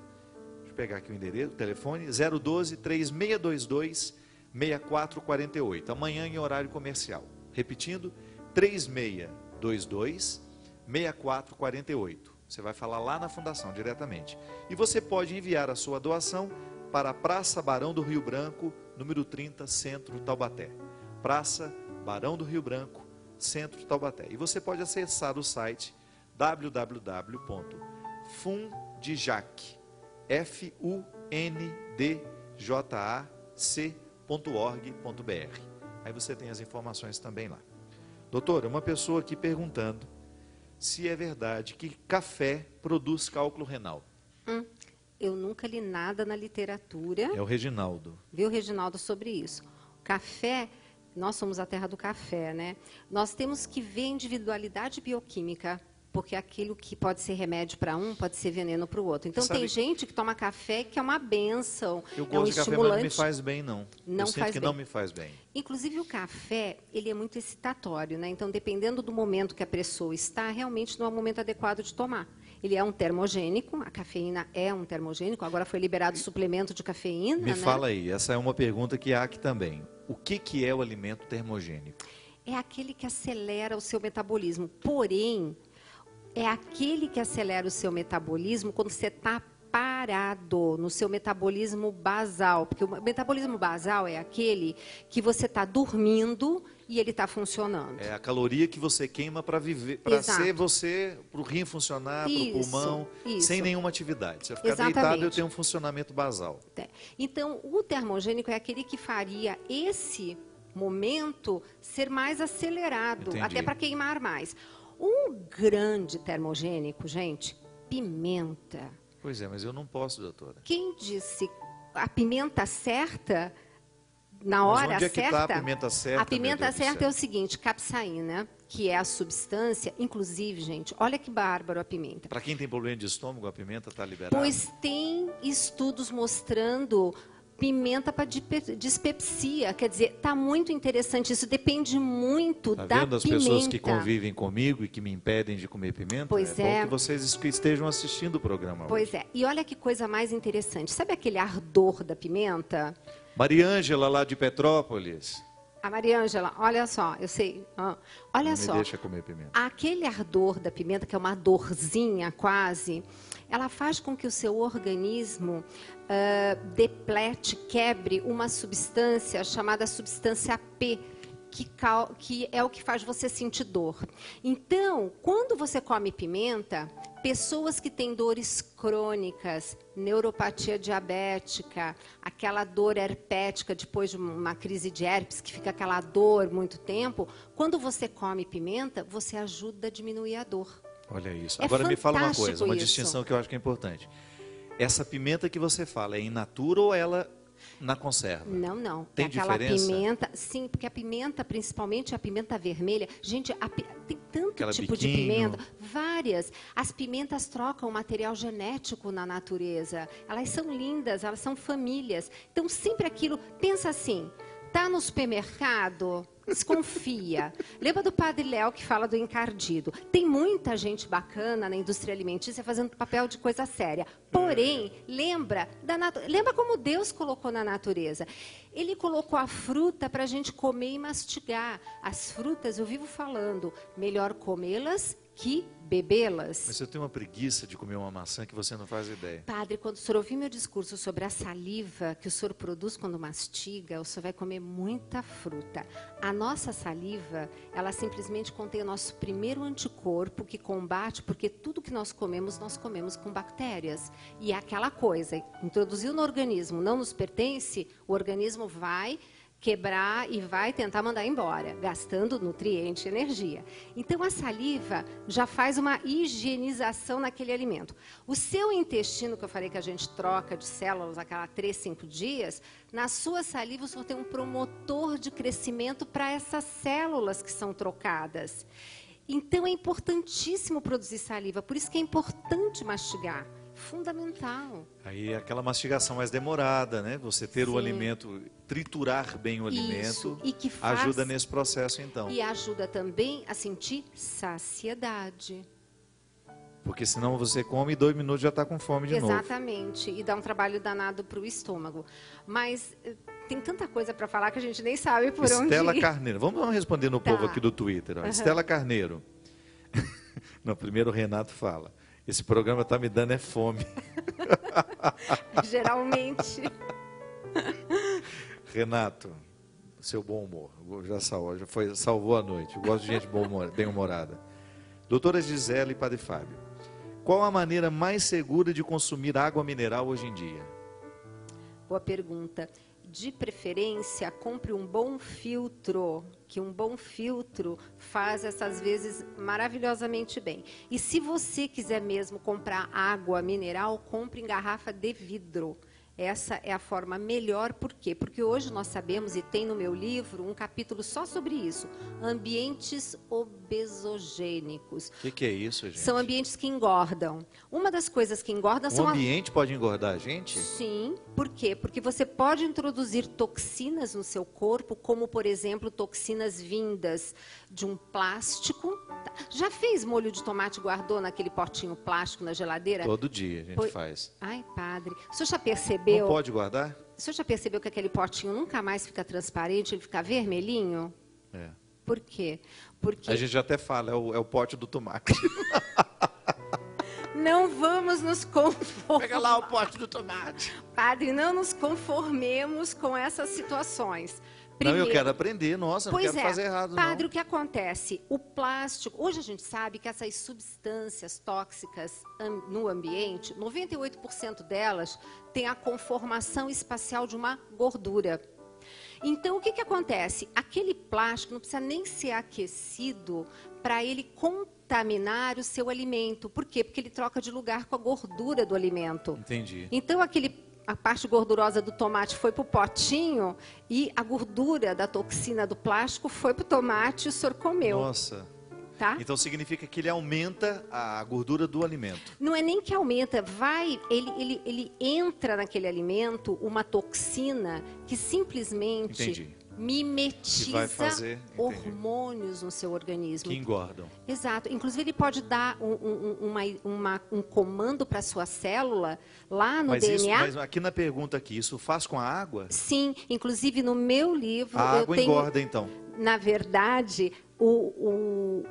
Deixa eu pegar aqui o endereço, o telefone, 012-3622-6448. Amanhã em horário comercial. Repetindo, 3622-6448. Você vai falar lá na Fundação diretamente. E você pode enviar a sua doação para a Praça Barão do Rio Branco, número 30, Centro Taubaté. Praça Barão do Rio Branco, Centro de Taubaté. E você pode acessar o site www.fundijac.com.br Aí você tem as informações também lá. Doutora, uma pessoa aqui perguntando se é verdade que café produz cálculo renal. Eu nunca li nada na literatura. É o Reginaldo. Viu, Reginaldo, sobre isso. Café, nós somos a terra do café, né? Nós temos que ver a individualidade bioquímica, porque aquilo que pode ser remédio para um, pode ser veneno para o outro. Então, tem gente que toma café que é uma bênção, eu é um gosto de café, mas estimulante. não me faz bem, não. Não eu sinto faz que bem. não me faz bem. Inclusive, o café, ele é muito excitatório, né? Então, dependendo do momento que a pessoa está, realmente não é o momento adequado de tomar. Ele é um termogênico, a cafeína é um termogênico, agora foi liberado o suplemento de cafeína, Me né? fala aí, essa é uma pergunta que há aqui também. O que é o alimento termogênico? É aquele que acelera o seu metabolismo. Porém, é aquele que acelera o seu metabolismo quando você está parado no seu metabolismo basal. Porque o metabolismo basal é aquele que você está dormindo e ele está funcionando. É a caloria que você queima para viver, para ser você, para o rim funcionar, para o pulmão, sem nenhuma atividade. Se eu ficar deitado, eu tenho um funcionamento basal. Então, o termogênico é aquele que faria esse momento ser mais acelerado, até para queimar mais. Um grande termogênico, gente, pimenta. Pois é, mas eu não posso, doutora. Quem disse a pimenta certa, na hora mas onde é que certa? Tá a pimenta certa? A pimenta certa é o seguinte, capsaína, que é a substância, inclusive, gente, olha que bárbaro a pimenta. Para quem tem problema de estômago, a pimenta está liberada? Pois tem estudos mostrando pimenta para dispepsia, quer dizer, está muito interessante, isso depende muito da pimenta. Tá vendo as pessoas que convivem comigo e que me impedem de comer pimenta? Pois é bom que vocês estejam assistindo o programa hoje. Pois é, e olha que coisa mais interessante, sabe aquele ardor da pimenta? Mariângela, lá de Petrópolis. A Mariângela, olha só, eu sei, olha Não só. me deixa comer pimenta. Aquele ardor da pimenta, que é uma dorzinha quase, ela faz com que o seu organismo deplete, quebre uma substância chamada substância P, que é o que faz você sentir dor. Então, quando você come pimenta, pessoas que têm dores crônicas, neuropatia diabética, aquela dor herpética depois de uma crise de herpes, que fica aquela dor muito tempo, quando você come pimenta, você ajuda a diminuir a dor. Olha isso. Agora me fala uma coisa, uma distinção que eu acho que é importante. Essa pimenta que você fala é in natura ou ela na conserva? Não, não. Tem diferença? Pimenta, sim, porque a pimenta, principalmente a pimenta vermelha, gente, tem tanto aquela tipo de pimenta, várias. As pimentas trocam material genético na natureza. Elas são lindas, elas são famílias. Então, sempre aquilo, pensa assim, tá no supermercado, desconfia. Lembra do Padre Léo que fala do encardido? Tem muita gente bacana na indústria alimentícia fazendo papel de coisa séria. Porém, lembra como Deus colocou na natureza. Ele colocou a fruta para a gente comer e mastigar. As frutas, eu vivo falando, melhor comê-las que bebê-las. Mas eu tenho uma preguiça de comer uma maçã que você não faz ideia. Padre, quando o senhor ouvir meu discurso sobre a saliva que o senhor produz quando mastiga, o senhor vai comer muita fruta. A nossa saliva, ela simplesmente contém o nosso primeiro anticorpo que combate, porque tudo que nós comemos com bactérias. E é aquela coisa, introduziu no organismo, não nos pertence, o organismo vai quebrar e vai tentar mandar embora, gastando nutriente e energia. Então, a saliva já faz uma higienização naquele alimento. O seu intestino, que eu falei que a gente troca de células a cada 3, 5 dias, na sua saliva você tem um promotor de crescimento para essas células que são trocadas. Então, é importantíssimo produzir saliva, por isso que é importante mastigar. Fundamental. Aí aquela mastigação mais demorada, né? Você ter o alimento, triturar bem o alimento, e que ajuda nesse processo então. E ajuda também a sentir saciedade. Porque senão você come e 2 minutos já está com fome de novo. Exatamente, e dá um trabalho danado para o estômago. Mas tem tanta coisa para falar que a gente nem sabe por onde ir. Estela Carneiro, vamos responder no povo aqui do Twitter. Estela Carneiro. Não, primeiro o Renato fala. Esse programa está me dando fome. Geralmente. Renato, seu bom humor. Já salvou a noite. Eu gosto de gente bem-humorada. Doutora Gisele e Padre Fábio, qual a maneira mais segura de consumir água mineral hoje em dia? Boa pergunta. de preferência, compre um bom filtro, que um bom filtro faz essas vezes maravilhosamente bem. E se você quiser mesmo comprar água mineral, compre em garrafa de vidro. Essa é a forma melhor, por quê? Porque hoje nós sabemos, e tem no meu livro um capítulo só sobre isso, ambientes obesogênicos. O que é isso, gente? São ambientes que engordam. Uma das coisas que engordam são... O ambiente pode engordar a gente? Sim. Por quê? Porque você pode introduzir toxinas no seu corpo, como, por exemplo, toxinas vindas de um plástico. Já fez molho de tomate e guardou naquele potinho plástico na geladeira? Todo dia a gente faz. Ai, padre, o senhor já percebeu... Não pode guardar? O senhor já percebeu que aquele potinho nunca mais fica transparente, ele fica vermelhinho? É. Por quê? Porque... A gente até fala, é o pote do tomate. Não vamos nos conformar. Pega lá o pote do tomate. Padre, não nos conformemos com essas situações. Primeiro, não, eu quero aprender, nossa, não quero fazer errado, padre, não. o que acontece? O plástico, hoje a gente sabe que essas substâncias tóxicas no ambiente, 98% delas têm a conformação espacial de uma gordura. Então, o que acontece? Aquele plástico não precisa nem ser aquecido para ele contaminar o seu alimento. Por quê? Porque ele troca de lugar com a gordura do alimento. Entendi. Então, a parte gordurosa do tomate foi para o potinho e a gordura da toxina do plástico foi para o tomate e o senhor comeu. Nossa. Tá? Então significa que ele aumenta a gordura do alimento. Não é nem que aumenta, ele entra naquele alimento uma toxina que simplesmente mimetiza hormônios no seu organismo. Que engordam. Exato. Inclusive, ele pode dar um comando para a sua célula lá no DNA. Mas aqui na pergunta aqui, isso faz com a água? Sim. Inclusive, no meu livro... A água engorda, então. Na verdade,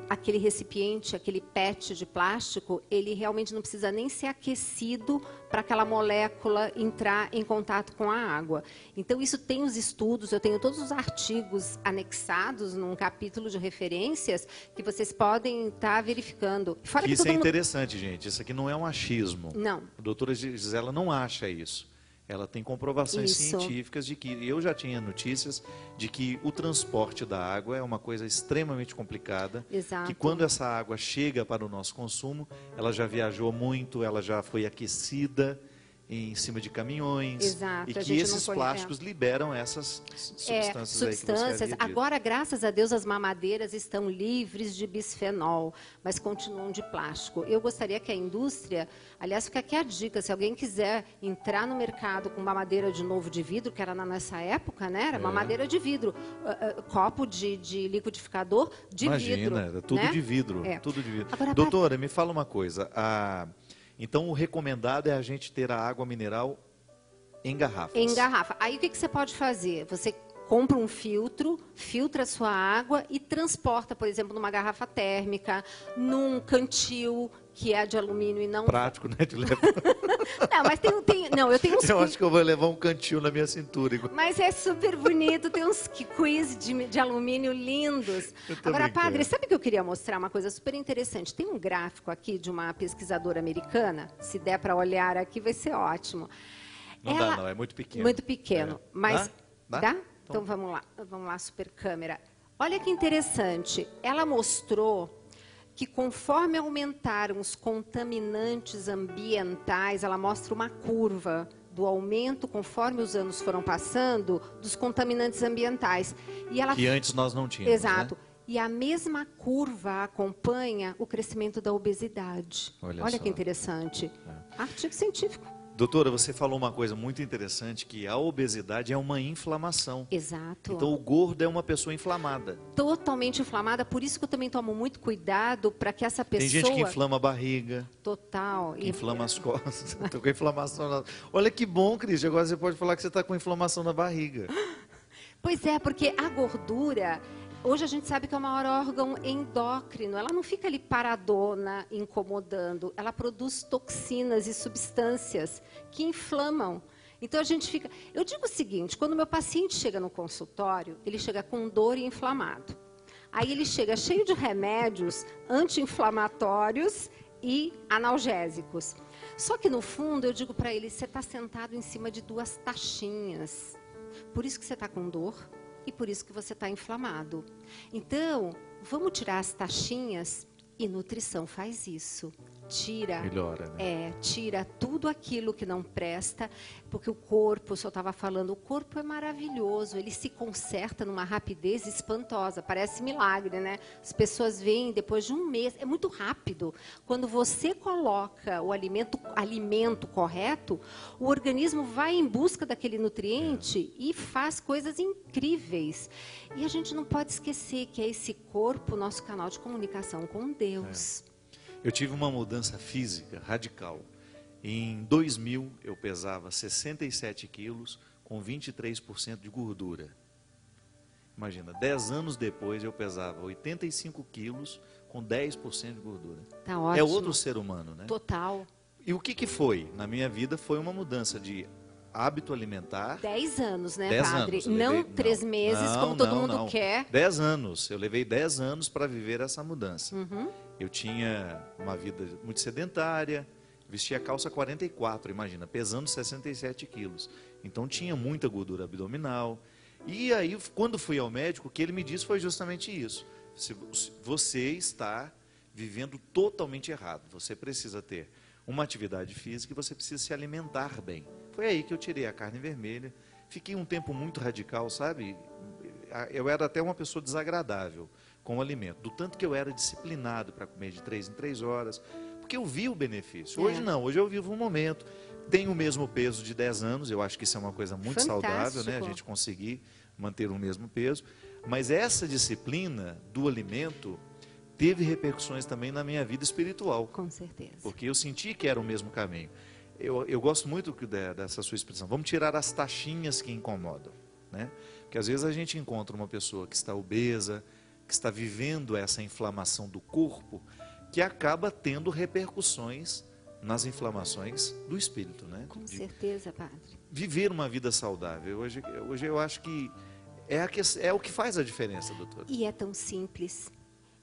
aquele recipiente, aquele PET de plástico, ele realmente não precisa nem ser aquecido para aquela molécula entrar em contato com a água. Então, isso tem os estudos, eu tenho todos os artigos anexados num capítulo de referências que vocês podem estar verificando. Fora que isso é interessante, gente. Isso aqui não é um achismo. Não. A doutora Gisela não acha isso. Ela tem comprovações científicas de que eu já tinha notícias de que o transporte da água é uma coisa extremamente complicada. Exato. Que quando essa água chega para o nosso consumo, ela já viajou muito, ela já foi aquecida em cima de caminhões. Exato. E que esses plásticos liberam essas substâncias aí que você havia dito. Agora, graças a Deus, as mamadeiras estão livres de bisfenol, mas continuam de plástico. Eu gostaria que a indústria, aliás, fica aqui a dica, se alguém quiser entrar no mercado com mamadeira de novo de vidro, que era nessa época, né? Era mamadeira de vidro, copo de liquidificador de vidro. Imagina, tudo né? de vidro, tudo de vidro. Agora, doutora, me fala uma coisa, então, o recomendado é a gente ter a água mineral em garrafas. Em garrafa. Aí, o que você pode fazer? Você compra um filtro, filtra a sua água e transporta, por exemplo, numa garrafa térmica, num cantil que é de alumínio e não... Prático, né? De levar. Não, mas não, eu tenho uns... Eu acho que eu vou levar um cantil na minha cintura. Mas é super bonito, tem uns quiz de alumínio lindos. Agora, padre, sabe que eu queria mostrar uma coisa super interessante? Tem um gráfico aqui de uma pesquisadora americana, se der para olhar aqui vai ser ótimo. Não dá não, é muito pequeno. Muito pequeno, mas... Dá? Então vamos lá, super câmera. Olha que interessante, ela mostrou que conforme aumentaram os contaminantes ambientais, ela mostra uma curva do aumento, conforme os anos foram passando, dos contaminantes ambientais. E ela... Que antes nós não tínhamos, Exato. Né? E a mesma curva acompanha o crescimento da obesidade. Olha que interessante. Artigo científico. Doutora, você falou uma coisa muito interessante, que a obesidade é uma inflamação. Exato. Então, o gordo é uma pessoa inflamada. Totalmente inflamada, por isso que eu também tomo muito cuidado para que essa pessoa... Tem gente que inflama a barriga. Total. Que inflama as costas. Estou com inflamação. Olha que bom, Cris, agora você pode falar que você está com inflamação na barriga. Pois é, porque a gordura... Hoje a gente sabe que é o maior órgão endócrino. Ela não fica ali paradona, incomodando. Ela produz toxinas e substâncias que inflamam. Então a gente fica... Eu digo o seguinte, quando o meu paciente chega no consultório, ele chega com dor e inflamado. Aí ele chega cheio de remédios anti-inflamatórios e analgésicos. Só que no fundo eu digo para ele, você está sentado em cima de duas taxinhas. Por isso que você está com dor e por isso que você está inflamado. Então, vamos tirar as taxinhas e nutrição faz isso. Melhora, né? Tira tudo aquilo que não presta, porque o corpo, o senhor estava falando, o corpo é maravilhoso, ele se conserta numa rapidez espantosa, parece milagre, né? As pessoas veem depois de um mês, é muito rápido. Quando você coloca o alimento correto, o organismo vai em busca daquele nutriente e faz coisas incríveis. E a gente não pode esquecer que é esse corpo, nosso canal de comunicação com Deus. Eu tive uma mudança física radical. Em 2000, eu pesava 67 quilos com 23% de gordura. Imagina, 10 anos depois eu pesava 85 quilos com 10% de gordura. Tá ótimo. É outro ser humano, né? Total. E o que foi? Na minha vida foi uma mudança de hábito alimentar. 10 anos, né, 10 padre? anos. Não 3 meses, como todo mundo quer. 10 anos. Eu levei 10 anos para viver essa mudança. Uhum. Eu tinha uma vida muito sedentária, vestia calça 44, imagina, pesando 67 quilos. Então tinha muita gordura abdominal. E aí, quando fui ao médico, o que ele me disse foi justamente isso. Você está vivendo totalmente errado. Você precisa ter uma atividade física e você precisa se alimentar bem. Foi aí que eu tirei a carne vermelha. Fiquei um tempo muito radical, sabe? Eu era até uma pessoa desagradável com o alimento. Do tanto que eu era disciplinado para comer de 3 em 3 horas. Porque eu vi o benefício. Hoje não, hoje eu vivo um momento. Tenho o mesmo peso de 10 anos. Eu acho que isso é uma coisa muito saudável, né? A gente conseguir manter o mesmo peso. Mas essa disciplina do alimento teve repercussões também na minha vida espiritual. Com certeza. Porque eu senti que era o mesmo caminho. Eu gosto muito dessa sua expressão. Vamos tirar as taxinhas que incomodam, né? Porque às vezes a gente encontra uma pessoa que está obesa, que está vivendo essa inflamação do corpo, que acaba tendo repercussões nas inflamações do espírito, né? Com certeza, padre. Viver uma vida saudável. Hoje eu acho que é o que faz a diferença, doutora. E é tão simples.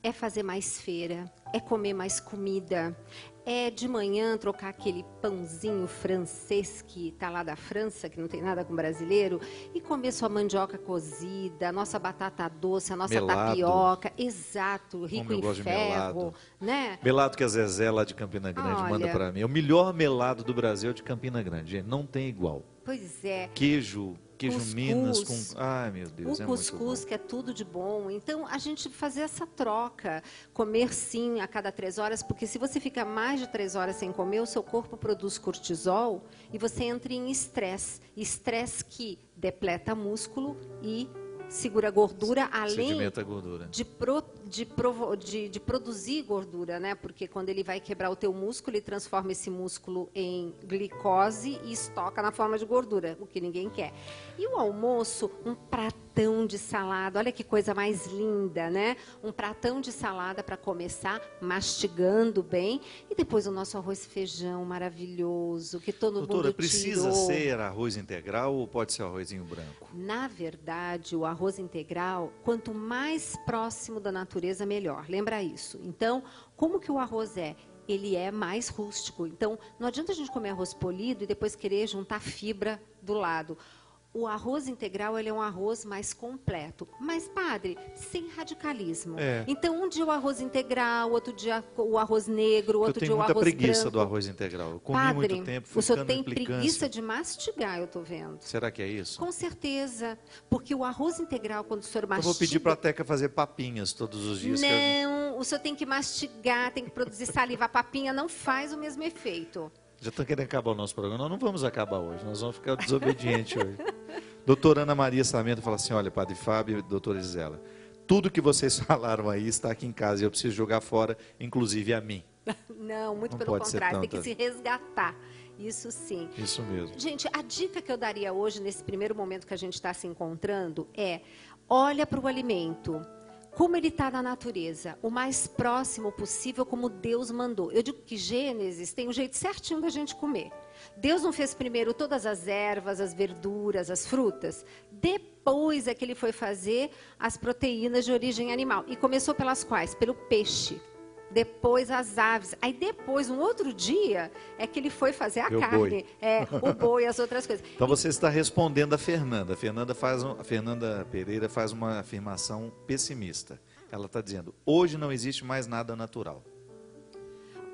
É fazer mais feira, é comer mais comida, é de manhã trocar aquele pãozinho francês que está lá da França, que não tem nada com brasileiro, e comer sua mandioca cozida, a nossa batata doce, a nossa tapioca, exato, rico em ferro, né? Melado que a Zezé lá de Campina Grande manda para mim. É o melhor melado do Brasil é de Campina Grande, gente, não tem igual. Pois é. Queijo cuscuz, Minas com... Ai, meu Deus, o cuscuz, que é tudo de bom. Então, a gente fazer essa troca. Comer, sim, a cada 3 horas, porque se você fica mais de 3 horas sem comer, o seu corpo produz cortisol e você entra em estresse. Estresse que depleta músculo e segura gordura, além gordura. De produzir gordura, né? Porque quando ele vai quebrar o teu músculo, ele transforma esse músculo em glicose e estoca na forma de gordura, o que ninguém quer. E o almoço, um pratão de salada, olha que coisa mais linda, né? Um pratão de salada para começar, mastigando bem, e depois o nosso arroz e feijão maravilhoso, que todo Doutora, mundo precisa ser arroz integral ou pode ser arrozinho branco? Na verdade, o arroz integral, quanto mais próximo da natureza, melhor. Lembra isso. Então, como que o arroz é? Ele é mais rústico. Então, não adianta a gente comer arroz polido e depois querer juntar fibra do lado. O arroz integral, ele é um arroz mais completo. Mas, padre, sem radicalismo. Então, um dia o arroz integral, outro dia o arroz negro, outro dia o arroz branco. Eu tenho muita preguiça do arroz integral. Eu comi muito tempo, o senhor tem preguiça de mastigar, eu estou vendo. Será que é isso? Com certeza. Porque o arroz integral, quando o senhor mastiga... Eu vou pedir para a Teca fazer papinhas todos os dias. Não, o senhor tem que mastigar, tem que produzir saliva. A papinha não faz o mesmo efeito. Já estão querendo acabar o nosso programa. Nós não vamos acabar hoje, nós vamos ficar desobedientes hoje. Doutora Ana Maria Sarmento fala assim, olha, Padre Fábio e doutora Gisela, tudo que vocês falaram aí está aqui em casa e eu preciso jogar fora, inclusive a mim. Não, muito pelo contrário, tem que se resgatar. Isso sim. Isso mesmo. Gente, a dica que eu daria hoje, nesse primeiro momento que a gente está se encontrando, é, olha para o alimento. Como ele está na natureza, o mais próximo possível, como Deus mandou. Eu digo que Gênesis tem um jeito certinho da gente comer. Deus não fez primeiro todas as ervas, as verduras, as frutas. Depois é que ele foi fazer as proteínas de origem animal. E começou pelas quais? Pelo peixe. depois as aves. Aí depois, um outro dia, é que ele foi fazer a O carne. boi. O boi e as outras coisas. Então você está respondendo a Fernanda. A Fernanda Pereira faz uma afirmação pessimista. Ela está dizendo: hoje não existe mais nada natural.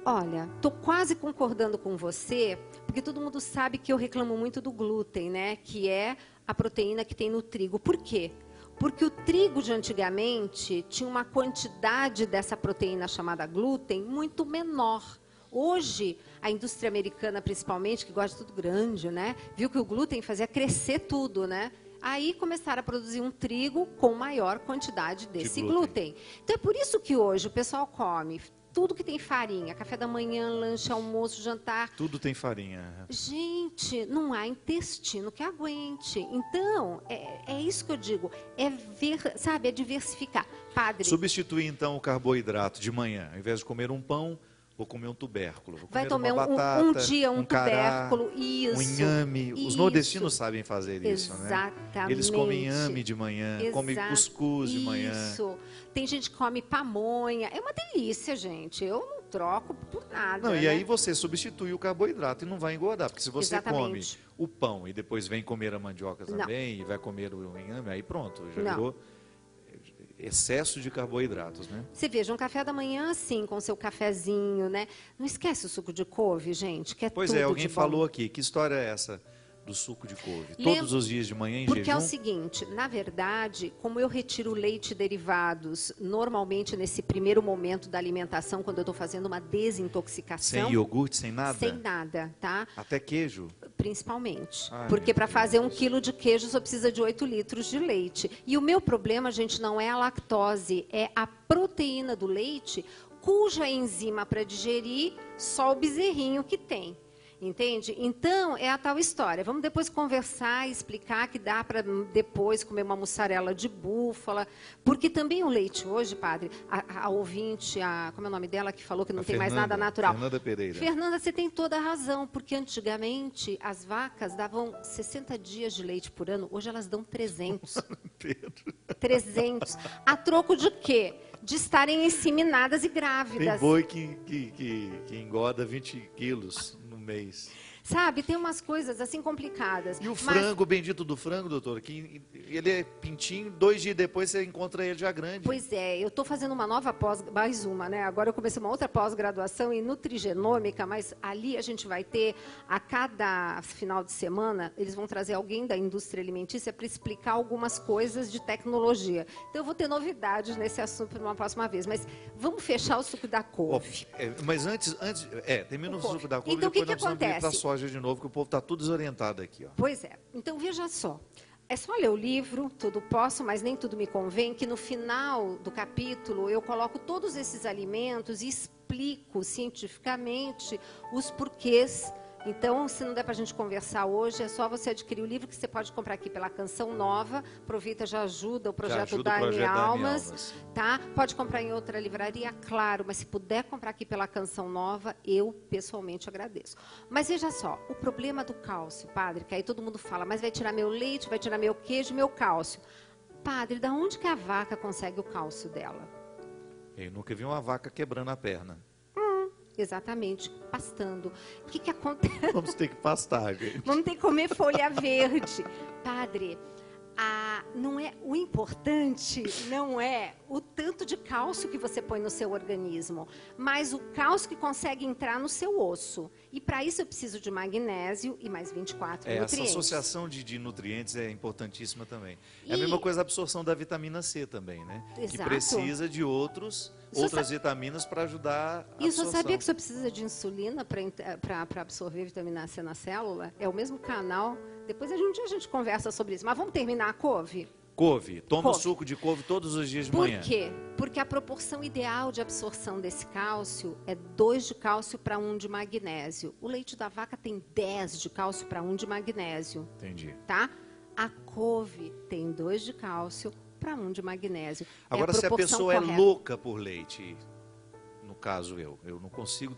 Olha, estou quase concordando com você, porque todo mundo sabe que eu reclamo muito do glúten, né? Que é a proteína que tem no trigo. Por quê? Porque o trigo de antigamente tinha uma quantidade dessa proteína chamada glúten muito menor. Hoje, a indústria americana, principalmente, que gosta de tudo grande, né? Viu que o glúten fazia crescer tudo, né? Aí começaram a produzir um trigo com maior quantidade desse glúten. Então é por isso que hoje o pessoal come tudo que tem farinha, café da manhã, lanche, almoço, jantar. Tudo tem farinha. Gente, não há intestino que aguente. Então, é isso que eu digo. É ver, sabe, é diversificar. Padre. Substituir então o carboidrato de manhã. Ao invés de comer um pão, vou comer um tubérculo. Vou Vai comer tomar uma batata, um dia um cará, tubérculo, isso. um inhame. Os isso. nordestinos sabem fazer isso, né? Exatamente. Eles comem inhame de manhã, comem cuscuz de manhã. Isso. Tem gente que come pamonha. É uma delícia, gente. Eu não troco por nada. Não, e né? aí você substitui o carboidrato e não vai engordar. Porque se você Exatamente. come o pão e depois vem comer a mandioca também e vai comer o inhame, aí pronto, já virou excesso de carboidratos, né? Você veja, um café da manhã, assim, com seu cafezinho, né? Não esquece o suco de couve, gente, que é Pois tudo é, alguém de bom. falou aqui. Que história é essa do suco de couve? Lembra- Todos os dias de manhã em Porque jejum? é o seguinte, na verdade, como eu retiro leite e derivados, normalmente nesse primeiro momento da alimentação, quando eu estou fazendo uma desintoxicação... Sem iogurte, sem nada? Sem nada, tá? Até queijo? Principalmente. Ai, Porque meu para Deus. fazer 1 quilo de queijo só precisa de 8 litros de leite. E o meu problema, gente, não é a lactose, é a proteína do leite, cuja enzima para digerir só o bezerrinho que tem. Entende? Então, é a tal história. Vamos depois conversar e explicar que dá para depois comer uma mussarela de búfala. Porque também o leite hoje, padre, a ouvinte, como é o nome dela, que falou que não tem mais nada natural. Fernanda Pereira. Fernanda, você tem toda a razão, porque antigamente as vacas davam 60 dias de leite por ano, hoje elas dão 300. Pedro. 300. A troco de quê? De estarem inseminadas e grávidas. Tem boi que engorda 20 quilos no mês. Sabe, tem umas coisas assim complicadas. E o Mas- frango, bendito do frango, doutor, que ele é pintinho, 2 dias depois você encontra ele já grande. Pois é, eu estou fazendo uma nova mais uma, né? Agora eu comecei uma outra pós-graduação em nutrigenômica, mas ali a gente vai ter, a cada final de semana, eles vão trazer alguém da indústria alimentícia para explicar algumas coisas de tecnologia. Então eu vou ter novidades nesse assunto para uma próxima vez, mas vamos fechar o suco da Ó, couve. mas termina o suco da couve, Então, o que depois que nós vamos vir para a acontece? soja de novo, que o povo está tudo desorientado aqui. Ó. Pois é. Então, veja só. É só ler o livro, tudo posso, mas nem tudo me convém, que no final do capítulo eu coloco todos esses alimentos e explico cientificamente os porquês. Então, se não der para a gente conversar hoje, é só você adquirir o livro, que você pode comprar aqui pela Canção Nova. Aproveita, já ajuda o projeto ajuda o Dá-me projeto Dá-me Almas. Almas. Tá? Pode comprar em outra livraria, claro, mas se puder comprar aqui pela Canção Nova, eu pessoalmente agradeço. Mas veja só, o problema do cálcio, padre, que aí todo mundo fala, mas vai tirar meu leite, vai tirar meu queijo, meu cálcio. Padre, da onde que a vaca consegue o cálcio dela? Eu nunca vi uma vaca quebrando a perna. Exatamente, pastando. O que acontece? Vamos ter que pastar, gente. Vamos ter que comer folha verde. Padre, não é, o importante não é o tanto de cálcio que você põe no seu organismo, mas o cálcio que consegue entrar no seu osso. E para isso eu preciso de magnésio e mais 24 Essa nutrientes. associação de nutrientes é importantíssima também. É a E- mesma coisa a absorção da vitamina C também, né? Que Exato. precisa de outras vitaminas para ajudar a E o senhor absorção. sabia que o senhor precisa de insulina para absorver vitamina C na célula? É o mesmo canal. Depois a gente conversa sobre isso. Mas vamos terminar a couve? Couve. Toma Couve. suco de couve todos os dias de Por manhã. quê? Porque a proporção ideal de absorção desse cálcio é 2 de cálcio para 1 de magnésio. O leite da vaca tem 10 de cálcio para 1 de magnésio, Entendi. tá? A couve tem 2 de cálcio para 1 de magnésio. Agora, é se a proporção pessoa correta. é louca por leite, no caso eu não consigo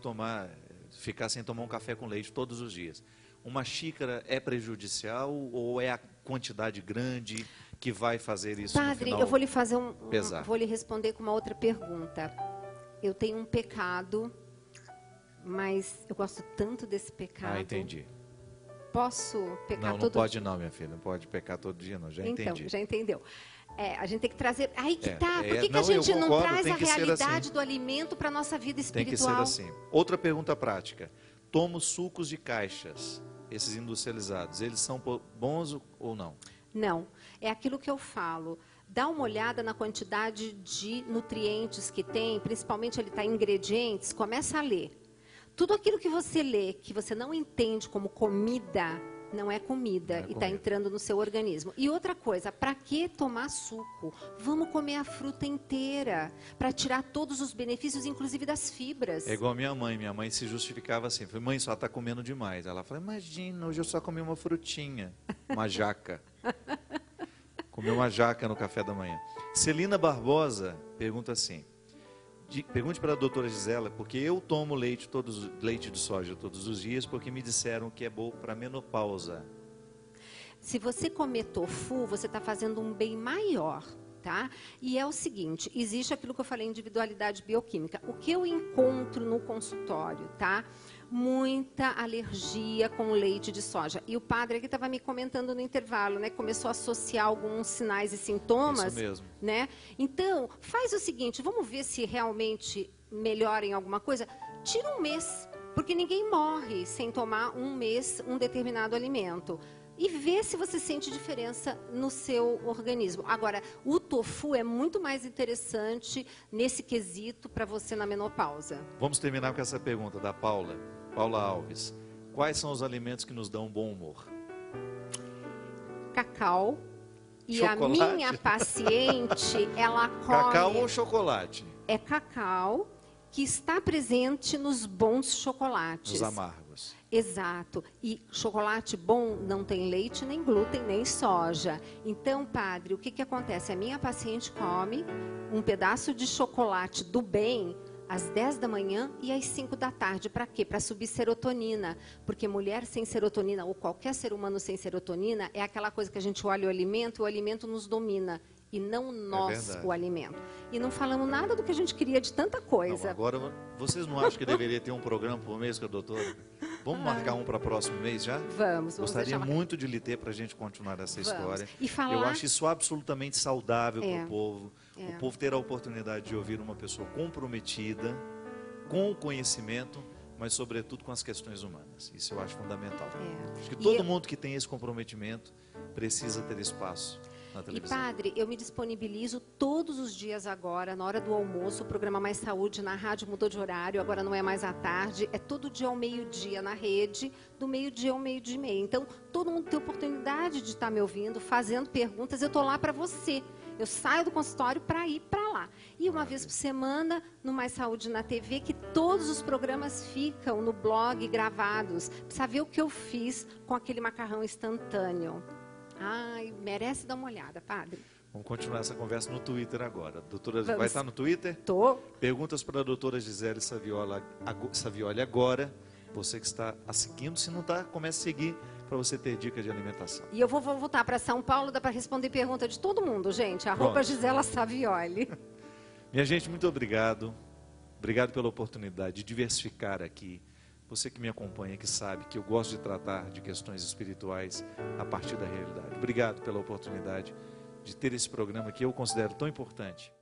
ficar sem tomar um café com leite todos os dias. Uma xícara é prejudicial ou é a quantidade grande que vai fazer isso no Padre, final? eu vou lhe fazer pesar. vou lhe responder com uma outra pergunta. eu tenho um pecado, mas eu gosto tanto desse pecado. Ah, entendi. Posso pecar Não, todo não pode dia? não, minha filha. Não pode pecar todo dia, não. Já Então, entendi. já entendeu. A gente tem que trazer... Aí que tá. Por que não, a gente eu não concordo, traz tem a que ser realidade assim. do alimento para a nossa vida Tem que espiritual? ser assim. Outra pergunta prática. Tomo sucos de caixas, esses industrializados, eles são bons ou não? Não. É aquilo que eu falo. Dá uma olhada na quantidade de nutrientes que tem, principalmente ele está ingredientes, começa a ler. Tudo aquilo que você lê, que você não entende como comida, não é comida e está entrando no seu organismo. E outra coisa, para que tomar suco? Vamos comer a fruta inteira, para tirar todos os benefícios, inclusive das fibras. É igual minha mãe se justificava assim, falei, mãe, só está comendo demais. Ela falou, imagina, hoje eu só comi uma frutinha, uma jaca. Comi uma jaca no café da manhã. Celina Barbosa pergunta assim, pergunte para a doutora Gisela, porque eu tomo leite de soja todos os dias, porque me disseram que é bom para menopausa. Se você comer tofu, você está fazendo um bem maior, tá? E é o seguinte, existe aquilo que eu falei, individualidade bioquímica. O que eu encontro no consultório, tá? Muita alergia com leite de soja. E o padre aqui estava me comentando no intervalo, né? Começou a associar alguns sinais e sintomas. Isso mesmo. Né? Então, faz o seguinte, vamos ver se realmente melhora em alguma coisa. Tira um mês, porque ninguém morre sem tomar um mês um determinado alimento. E vê se você sente diferença no seu organismo. Agora, o tofu é muito mais interessante nesse quesito para você na menopausa. Vamos terminar com essa pergunta da Paula Alves. Quais são os alimentos que nos dão bom humor? Cacau. E chocolate? A minha paciente, ela come... Cacau ou chocolate? É cacau que está presente nos bons chocolates. Os amargos. Exato. E chocolate bom não tem leite, nem glúten, nem soja. Então, padre, o que, que acontece? A minha paciente come um pedaço de chocolate do bem às 10 da manhã e às 5 da tarde. Para quê? Para subir serotonina. Porque mulher sem serotonina, ou qualquer ser humano sem serotonina, é aquela coisa que a gente olha o alimento nos domina. E não nós o alimento. E não falamos nada do que a gente queria de tanta coisa. Não, agora, vocês não acham que deveria ter um programa por mês com a doutora? Vamos marcar um para o próximo mês já? Vamos. Gostaria muito de lhe ter para a gente continuar essa história. E falar... Eu acho isso absolutamente saudável para o povo. O povo ter a oportunidade de ouvir uma pessoa comprometida, com o conhecimento, mas sobretudo com as questões humanas. Isso eu acho fundamental. Acho que todo mundo que tem esse comprometimento precisa ter espaço na televisão. E padre, eu me disponibilizo todos os dias agora, na hora do almoço, o programa Mais Saúde na rádio mudou de horário, agora não é mais à tarde, é todo dia ao meio-dia na rede, do meio-dia ao meio-dia e meia. Então, todo mundo tem oportunidade de estar me ouvindo, fazendo perguntas, eu estou lá para você. Eu saio do consultório para ir para lá. E uma vez por semana, no Mais Saúde na TV, que todos os programas ficam no blog gravados. Precisa ver o que eu fiz com aquele macarrão instantâneo. Ai, merece dar uma olhada, padre. Vamos continuar essa conversa no Twitter agora. Doutora, vai estar no Twitter? Tô. Perguntas para a doutora Gisele Savioli agora. Você que está a seguindo, se não está, comece a seguir para você ter dicas de alimentação. E eu vou voltar para São Paulo, dá para responder pergunta de todo mundo, gente. @ Gisela Savioli. Minha gente, muito obrigado. Obrigado pela oportunidade de diversificar aqui. Você que me acompanha, que sabe que eu gosto de tratar de questões espirituais a partir da realidade. Obrigado pela oportunidade de ter esse programa que eu considero tão importante.